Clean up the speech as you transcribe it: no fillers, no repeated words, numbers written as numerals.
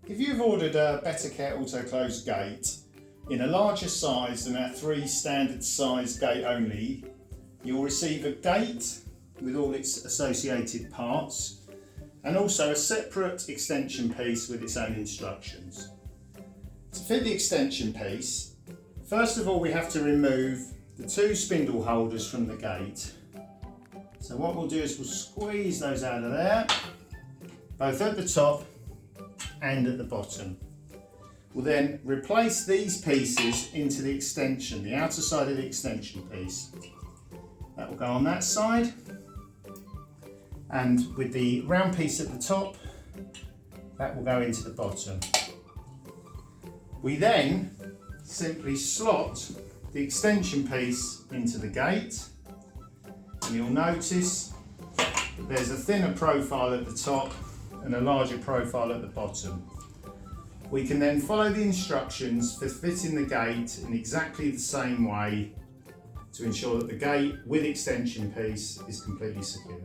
If you've ordered a BettaCare Auto-Close gate in a larger size than our 3 standard size gate only, you'll receive a gate with all its associated parts and also a separate extension piece with its own instructions. To fit the extension piece, first of all we have to remove the 2 spindle holders from the gate. So what we'll do is we'll squeeze those out of there, both at the top and at the bottom. We'll then replace these pieces into the extension, the outer side of the extension piece. That will go on that side, and with the round piece at the top, that will go into the bottom. We then simply slot the extension piece into the gate, and you'll notice that there's a thinner profile at the top and a larger profile at the bottom. We can then follow the instructions for fitting the gate in exactly the same way to ensure that the gate with extension piece is completely secure.